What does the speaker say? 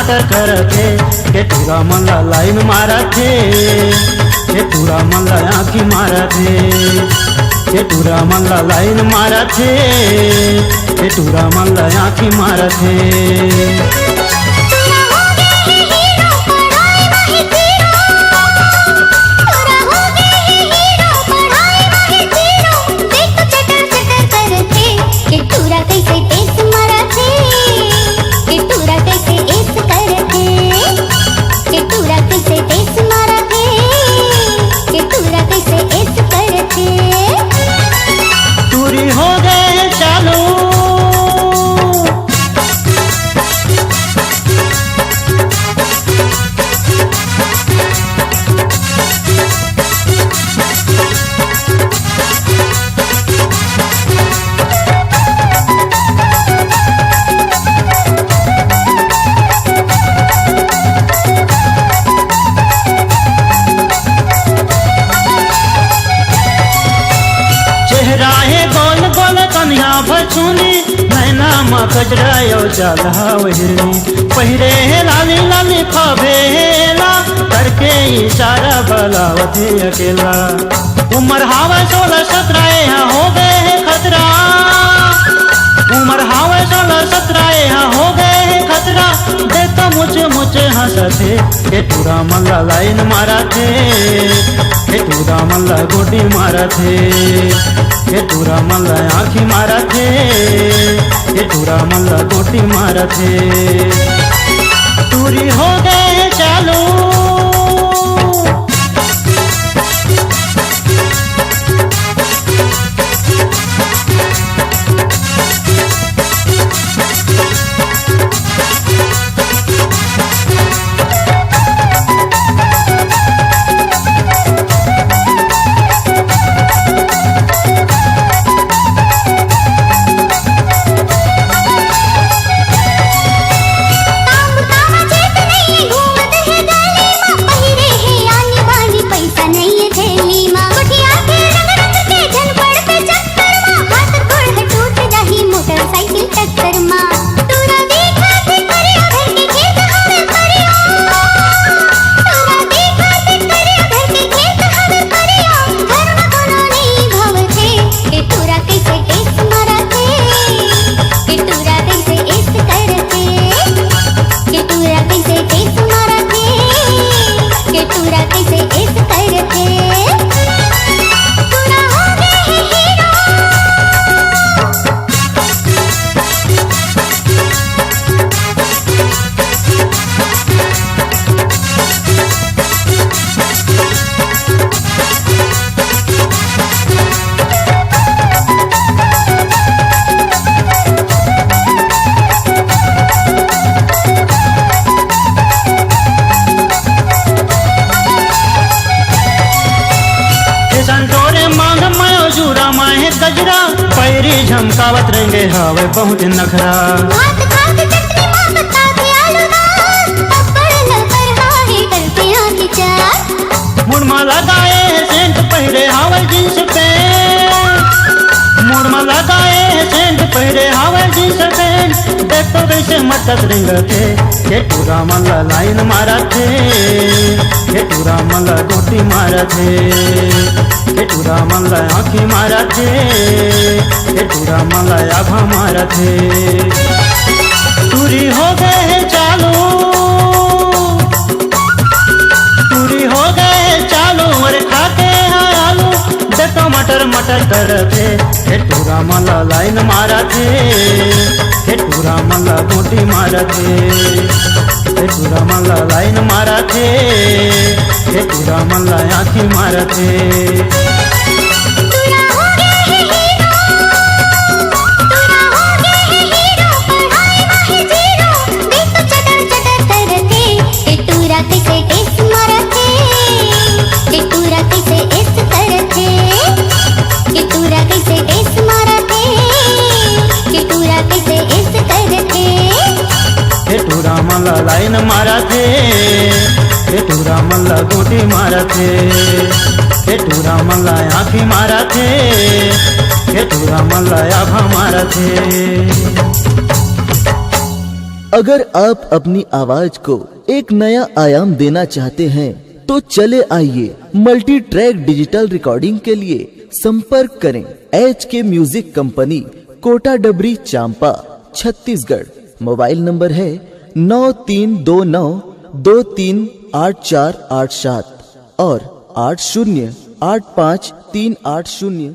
मटर करके केटूरा मल्ला लाइन मारा थे केटूरा मल्ला आँखी मारा थे केटूरा मल्ला लाइन मारा थे केटूरा मल्ला आँखी मारा थे। नैना माँ कजरायो चाल हिरनी पहिरे लाली लाली फभेला करके इशारा बलावती अकेला। उम्र हावे 16-17 यहाँ हो गए है खतरा उम्र हावे 16-17 यहाँ हो गए है खतरा। देखो मुझे हंसते केटूरा मल्ला लाइन मारा थे केटूरा मल्ला गोटी मारा थे केटूरा मल्ला आँखी मारा थे केटूरा मल्ला गोटी मारा थे। दूरी हो गए चालू गजरा पैरी झमकावत रहेंगे हवे बहुत नखरा। मुड़मा लगाए सेंट पहिरे हवे जींस पैंट मुड़मा लगाए सेंट पहिरे हवे जींस पैंट। देखो वैसे मटक रेंगते केटूरा मल्ला लाइन मारा थे केटूरा मल्ला गोटी मारा थे केटूरा मल्ला आँखी मारा थे केटूरा मल्ला आभा मारा थे। दूरी हो गए चालू दूरी हो गए चालू और खाते आलू। देखो मटर करते केटूरा मल्ला लाइन मारा थे केटूरा मल्ला गोटी मारा थे केटूरा मल्ला लाइन मारा थे केटूरा मल्ला आँखी मारा थे। केटूरा मल्ला लाइन मारा थे केटूरा मल्ला गोटी मारा थे केटूरा मल्ला आँखी मारा थे केटूरा मल्ला आभा मारा थे। अगर आप अपनी आवाज को एक नया आयाम देना चाहते हैं तो चले आइए मल्टी ट्रैक डिजिटल रिकॉर्डिंग के लिए संपर्क करें HK म्यूजिक कंपनी, कोटा डबरी, चांपा, छत्तीसगढ़। मोबाइल नंबर है 9329238487 और 8085380383।